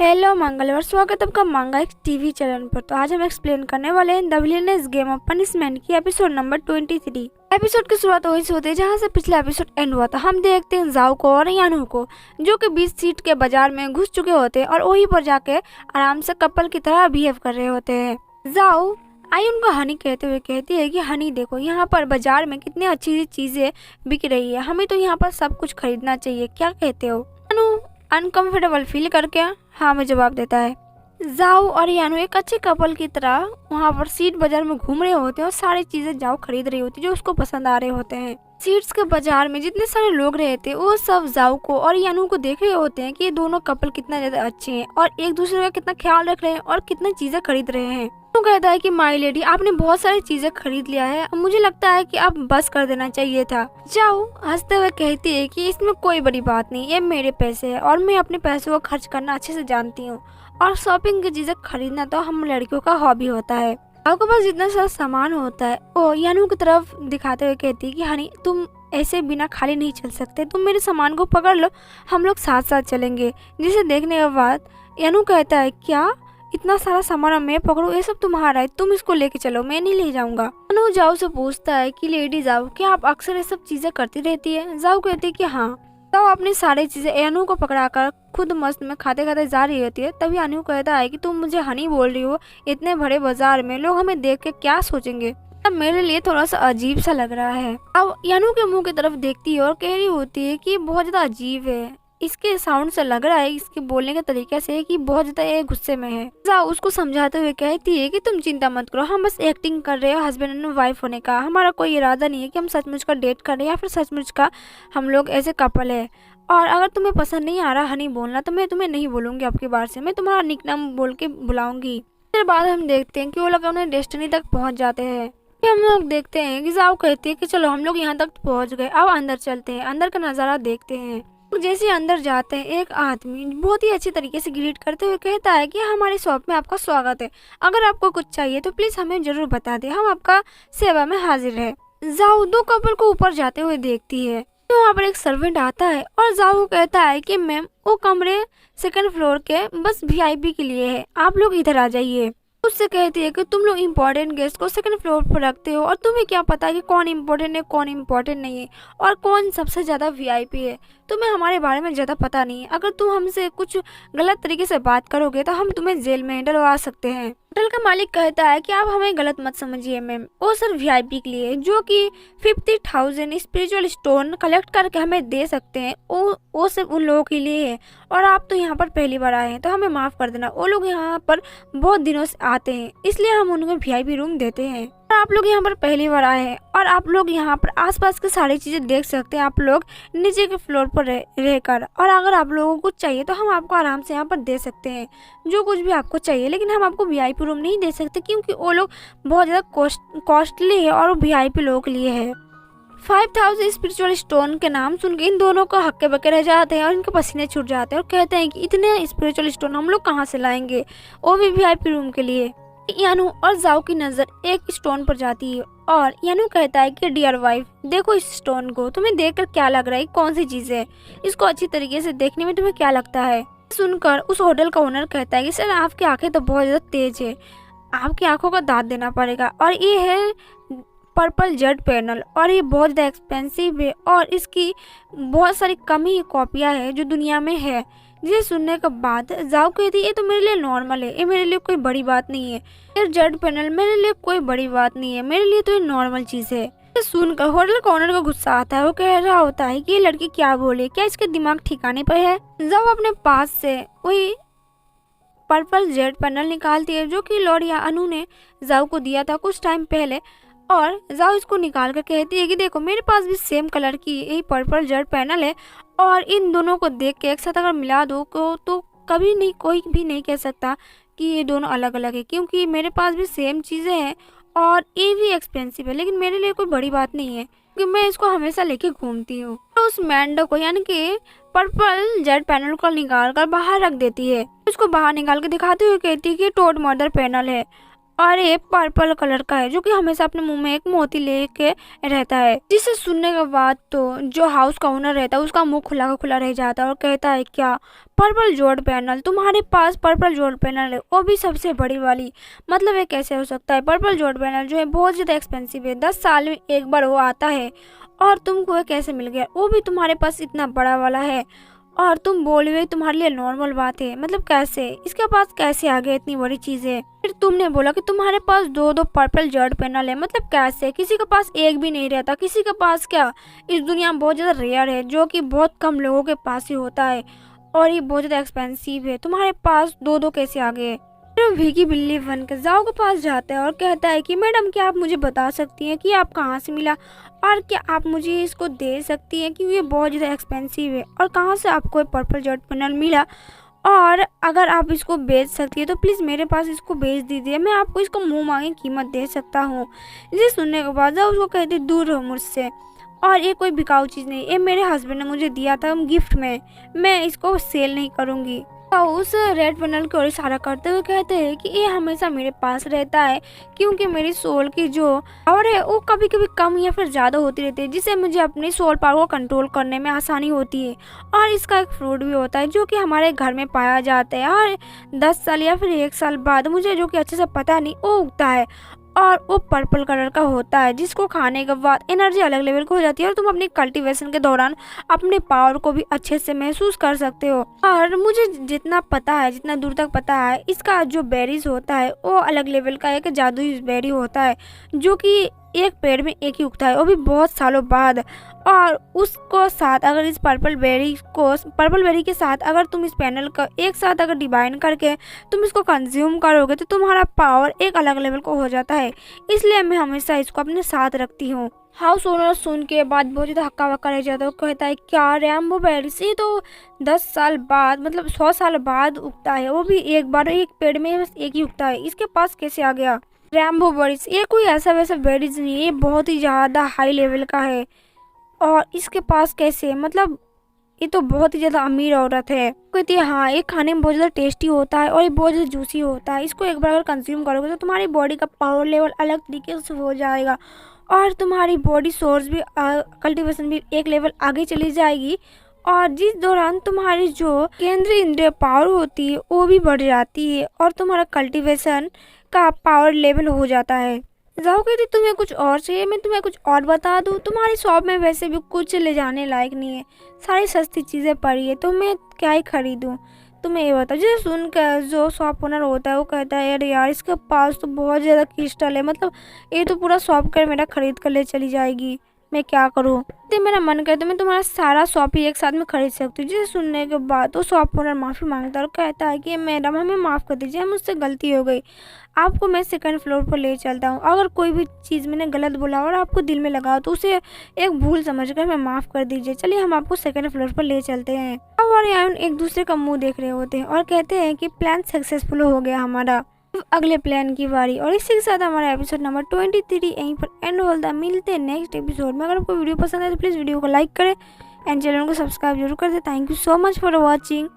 Hello मंगलवार, स्वागत है आपका मांगा एक टीवी चैनल पर। तो आज हम एक्सप्लेन करने वाले हैं द विलियनेस गेम ऑफ पनिशमेंट की एपिसोड नंबर 23। एपिसोड की शुरुआत वहीं से होती है जहां से पिछला एपिसोड एंड हुआ था। हम देखते हैं जाओ को और यानू को जो कि बीच सीट के बाजार में घुस चुके होते हैं और वहीं पर जाके आराम से कपल की तरह बिहेव कर रहे होते हैं। जाओ आई उनको हनी कहते हुए कहती है कि हनी देखो, यहाँ पर बाजार में कितनी अच्छी चीजें बिक रही है, हमें तो यहाँ पर सब कुछ खरीदना चाहिए, क्या कहते हो? यानू अनकंफर्टेबल फील करके हाँ में जवाब देता है। जाओ और यानू एक अच्छे कपल की तरह वहाँ पर सीट बाजार में घूम रहे होते हैं और सारी चीजें जाओ खरीद रही होती है जो उसको पसंद आ रहे होते हैं। सीट्स के बाजार में जितने सारे लोग रहते हैं वो सब जाओ को और यानू को देख रहे होते हैं कि ये दोनों कपल कितना ज्यादा अच्छे हैं और एक दूसरे का कितना ख्याल रख रहे हैं और कितना चीजें खरीद रहे हैं। तो कहता है कि माय लेडी, आपने बहुत सारी चीजें खरीद लिया है, मुझे लगता है कि आप बस कर देना चाहिए था। जाओ हंसते हुए कहती है कि इसमें कोई बड़ी बात नहीं, ये मेरे पैसे है और मैं अपने पैसों को खर्च करना अच्छे से जानती हूँ और शॉपिंग की चीजें खरीदना तो हम लड़कियों का हॉबी होता है। आपके पास जितना सारा सामान होता है वो यानू की तरफ दिखाते हुए कहती है कि हनी तुम ऐसे बिना खाली नहीं चल सकते, तुम मेरे सामान को पकड़ लो, हम लोग साथ साथ चलेंगे। जिसे देखने के बाद यानू कहता है क्या इतना सारा सामान मैं पकड़ूं, ये सब तुम्हारा है, तुम इसको लेके चलो, मैं नहीं ले जाऊंगा। अनु जाओ से पूछता है कि लेडी जाओ, क्या आप अक्सर ये सब चीजें करती रहती है? जाओ कहती है कि हाँ। जाओ अपनी सारी चीजें अनु को पकड़ाकर खुद मस्त में खाते खाते जा रही होती है। तभी अनु कहता है कि तुम मुझे हनी बोल रही हो, इतने बड़े बाजार में लोग हमें देख के क्या सोचेंगे? अब मेरे लिए थोड़ा सा अजीब सा लग रहा है। अब यानू के मुंह की तरफ देखती है और कह रही होती है कि बहुत ज्यादा अजीब है, इसके साउंड से लग रहा है, इसके बोलने के तरीके से कि बहुत ज्यादा ये गुस्से में है। जाओ उसको समझाते हुए कहती है कि तुम चिंता मत करो, हम बस एक्टिंग कर रहे हैं हस्बैंड एंड वाइफ होने का, हमारा कोई इरादा नहीं है कि हम सचमुच का डेट कर रहे हैं या फिर सचमुच का हम लोग ऐसे कपल है। और अगर तुम्हें पसंद नहीं आ रहा हनी बोलना तो मैं तुम्हें नहीं बोलूंगी, आपकी बार से मैं तुम्हारा निकनाम बोल के बुलाऊंगी। फिर बाद हम देखते हैं कि वो लोग अपने डेस्टिनी तक पहुँच जाते हैं। हम लोग देखते हैं कि जाओ कहती है कि चलो हम लोग यहाँ तक पहुँच गए, अब अंदर चलते हैं, अंदर का नज़ारा देखते हैं। जैसे अंदर जाते हैं एक आदमी बहुत ही अच्छी तरीके से ग्रीट करते हुए कहता है कि हमारे शॉप में आपका स्वागत है, अगर आपको कुछ चाहिए तो प्लीज हमें जरूर बता दें, हम आपका सेवा में हाजिर है। जाओ दो कपल को ऊपर जाते हुए देखती है तो वहाँ पर एक सर्वेंट आता है और जाओ कहता है कि मैम वो कमरे सेकंड फ्लोर के बस वीआईपी के लिए है, आप लोग इधर आ जाइए। उससे कहती है कि तुम लोग इम्पोर्टेंट गेस्ट को सेकंड फ्लोर पर रखते हो और तुम्हें क्या पता है कि कौन इम्पोर्टेंट है कौन इम्पोर्टेंट नहीं है और कौन सबसे ज़्यादा वीआईपी है, तुम्हें हमारे बारे में ज़्यादा पता नहीं है। अगर तुम हमसे कुछ गलत तरीके से बात करोगे तो हम तुम्हें जेल में डलवा सकते हैं। होटल का मालिक कहता है कि आप हमें गलत मत समझिए मैम, वो सिर्फ वीआईपी के लिए जो कि 50,000 स्पिरिचुअल स्टोन कलेक्ट करके हमें दे सकते हैं, वो सिर्फ उन लोगों के लिए है और आप तो यहाँ पर पहली बार आए हैं तो हमें माफ़ कर देना, वो लोग यहाँ पर बहुत दिनों से आते हैं इसलिए हम उनको वीआईपी रूम देते हैं और आप लोग यहाँ पर पहली बार आए हैं और आप लोग यहाँ पर आसपास की सारी चीज़ें देख सकते हैं, आप लोग नीचे के फ्लोर पर रहकर और अगर आप लोगों को कुछ चाहिए तो हम आपको आराम से यहाँ पर दे सकते हैं जो कुछ भी आपको चाहिए, लेकिन हम आपको वीआईपी रूम नहीं दे सकते क्योंकि वो लोग बहुत ज़्यादा कॉस्टली है और वो वीआईपी लोगों के लिए है। 5,000 स्पिरिचुअल स्टोन के नाम सुन के इन दोनों को हक्के बक्के रह जाते हैं और इनके पसीने छूट जाते हैं और कहते हैं कि इतने स्पिरिचुअल स्टोन हम लोग कहाँ से लाएंगे, वो भी वीआईपी रूम के लिए। यानू और जाओ की नजर एक स्टोन पर जाती है और यानू कहता है कि डियर वाइफ देखो इस स्टोन को, तुम्हें देखकर क्या लग रहा है, कौन सी चीज है, इसको अच्छी तरीके से देखने में तुम्हें क्या लगता है? सुनकर उस होटल का ओनर कहता है कि सर आपकी आंखें तो बहुत ज्यादा तेज है, आपकी आंखों का दांत देना पड़ेगा और ये है पर्पल जेड पैनल और ये बहुत ज़्यादा एक्सपेंसिव है और इसकी बहुत सारी कम ही कॉपियाँ है जो दुनिया में है। जिसे सुनने के बाद जाओ कहती है ये तो मेरे लिए नॉर्मल है, ये मेरे लिए कोई बड़ी बात नहीं है, ये जेड पैनल मेरे लिए कोई बड़ी बात नहीं है, मेरे लिए तो ये नॉर्मल चीज़ है। सुनकर होटल का ओनर को गुस्सा आता है, वो कह रहा होता है कि ये लड़की क्या बोले, क्या इसके दिमाग ठिकाने पर है? जाओ अपने पास से वही पर्पल जेड पैनल निकालती है जो कि लॉर्ड अनु ने जाओ को दिया था कुछ टाइम पहले और जाओ इसको निकाल कर कहती है कि देखो मेरे पास भी सेम कलर की यही पर्पल जेड पैनल है और इन दोनों को देख के एक साथ अगर मिला दो तो कभी नहीं कोई भी नहीं कह सकता कि ये दोनों अलग अलग है क्योंकि मेरे पास भी सेम चीज़ें हैं और ये भी एक्सपेंसिव है, लेकिन मेरे लिए कोई बड़ी बात नहीं है क्योंकि मैं इसको हमेशा लेके घूमती हूँ। तो उस मैंडो को यानी कि पर्पल जेड पैनल को निकाल कर बाहर रख देती है, उसको बाहर निकाल के दिखाते हुए कहती है कि टोड मर्डर पैनल है और ये पर्पल कलर का है जो कि हमेशा अपने मुंह में एक मोती लेके रहता है। जिसे सुनने के बाद तो जो हाउस का ओनर रहता है उसका मुंह खुला का खुला रह जाता है और कहता है क्या पर्पल जोड़ पैनल, तुम्हारे पास पर्पल जोड़ पैनल है, वो भी सबसे बड़ी वाली, मतलब ये कैसे हो सकता है? पर्पल जोड़ पैनल जो है बहुत ज़्यादा एक्सपेंसिव है, 10 साल में एक बार वो आता है और तुमको ये कैसे मिल गया, वो भी तुम्हारे पास इतना बड़ा वाला है और तुम बोल रहे तुम्हारे लिए नॉर्मल बात है, मतलब कैसे इसके पास कैसे आ गया इतनी बड़ी चीज है? फिर तुमने बोला कि तुम्हारे पास दो दो पर्पल जड़ पैनल है, मतलब कैसे? किसी के पास एक भी नहीं रहता, किसी के पास क्या, इस दुनिया में बहुत ज़्यादा रेयर है जो कि बहुत कम लोगों के पास ही होता है और ये बहुत ज़्यादा एक्सपेंसिव है, तुम्हारे पास दो दो कैसे आ गए? फिर भीगी बिल्ली बन के जाओ के पास जाता है और कहता है कि मैडम क्या आप मुझे बता सकती हैं कि आप कहाँ से मिला और क्या आप मुझे इसको दे सकती हैं क्योंकि ये बहुत ज़्यादा एक्सपेंसिव है और कहाँ से आपको ये पर्पल जॉट पैनल मिला, और अगर आप इसको बेच सकती है तो प्लीज़ मेरे पास इसको बेच दीजिए, मैं आपको इसको मुँह मांगे कीमत दे सकता हूँ। इसे सुनने के बाद जाओ उसको कहती दूर रहो मुझसे, और ये कोई बिकाऊ चीज़ नहीं, ये मेरे हस्बैंड ने मुझे दिया था गिफ्ट में, मैं इसको सेल नहीं करूँगी। उस रेड पैनल की ओर इशारा करते हुए कहते हैं कि ये हमेशा मेरे पास रहता है क्योंकि मेरी सोल की जो पावर है वो कभी कभी कम या फिर ज़्यादा होती रहती है, जिससे मुझे अपनी सोल पावर को कंट्रोल करने में आसानी होती है। और इसका एक फ्रूट भी होता है जो कि हमारे घर में पाया जाता है और 10 साल या फिर 1 साल बाद मुझे जो कि अच्छे से पता नहीं वो उगता है और वो पर्पल कलर का होता है, जिसको खाने के बाद एनर्जी अलग लेवल की हो जाती है और तुम अपनी कल्टीवेशन के दौरान अपने पावर को भी अच्छे से महसूस कर सकते हो। और मुझे जितना पता है, जितना दूर तक पता है, इसका जो बेरीज होता है वो अलग लेवल का एक जादुई बेरी होता है जो कि एक पेड़ में एक ही उगता है, वो भी बहुत सालों बाद। और उसको साथ अगर इस पर्पल बेरी के साथ अगर तुम इस पैनल का एक साथ अगर डिवाइन करके तुम इसको कंज्यूम करोगे तो तुम्हारा पावर एक अलग लेवल को हो जाता है, इसलिए मैं हमेशा इसको अपने साथ रखती हूँ। हाउस ओनर सुन के बाद बहुत ज़्यादा हक्का बक्का रह जाता है, कहता है क्या रैम्बो बेरी से तो 10 साल बाद मतलब 100 साल बाद उगता है, वो भी एक बार एक पेड़ में बस एक ही उगता है, इसके पास कैसे आ गया रैम्बो बेरीज? ये कोई ऐसा वैसा बेरीज नहीं है, ये बहुत ही ज़्यादा हाई लेवल का है और इसके पास कैसे, मतलब ये तो बहुत ही ज़्यादा अमीर औरत है। कहती है हाँ ये खाने में बहुत ज़्यादा टेस्टी होता है और ये बहुत ज़्यादा जूसी होता है, इसको एक बार अगर कंज्यूम करोगे तो तुम्हारी बॉडी का पावर लेवल अलग तरीके से हो जाएगा और तुम्हारी बॉडी सोर्स भी कल्टीवेशन भी एक लेवल आगे चली जाएगी और जिस दौरान तुम्हारी जो केंद्रीय इंद्रिय पावर होती है वो भी बढ़ जाती है और तुम्हारा कल्टीवेशन का पावर लेवल हो जाता है। जाओ कहती तुम्हें कुछ और चाहिए, मैं तुम्हें कुछ और बता दूँ, तुम्हारी शॉप में वैसे भी कुछ ले जाने लायक नहीं है, सारी सस्ती चीज़ें पड़ी है तो मैं क्या ही खरीदूँ, तुम्हें ये बताओ। जैसे सुनकर जो शॉप ओनर होता है वो कहता है अरे यार इसके पास तो बहुत ज़्यादा क्रिस्टल है, मतलब ये तो पूरा शॉप कर मेरा खरीद कर ले चली जाएगी, मैं क्या करूँ? तो मेरा मन करता है मैं तुम्हारा सारा शॉप ही एक साथ में खरीद सकती हूँ। जिसे सुनने के बाद तो शॉप ओनर माफ़ी मांगता है और कहता है कि मैडम हमें माफ़ कर दीजिए, मुझसे गलती हो गई, आपको मैं सेकंड फ्लोर पर ले चलता हूँ, अगर कोई भी चीज़ मैंने गलत बोला और आपको दिल में लगा तो उसे एक भूल समझकर मैं माफ़ कर दीजिए, चलिए हम आपको सेकंड फ्लोर पर ले चलते हैं। और यान एक दूसरे का मुँह देख रहे होते हैं और कहते हैं कि प्लान सक्सेसफुल हो गया हमारा, अगले प्लान की बारी। और इसी के साथ हमारा एपिसोड नंबर 23 यहीं पर एंड होता है। मिलते हैं नेक्स्ट एपिसोड में। अगर आपको वीडियो पसंद है तो प्लीज़ वीडियो को लाइक करें एंड चैनल को सब्सक्राइब जरूर कर दें। Thank you so much for watching.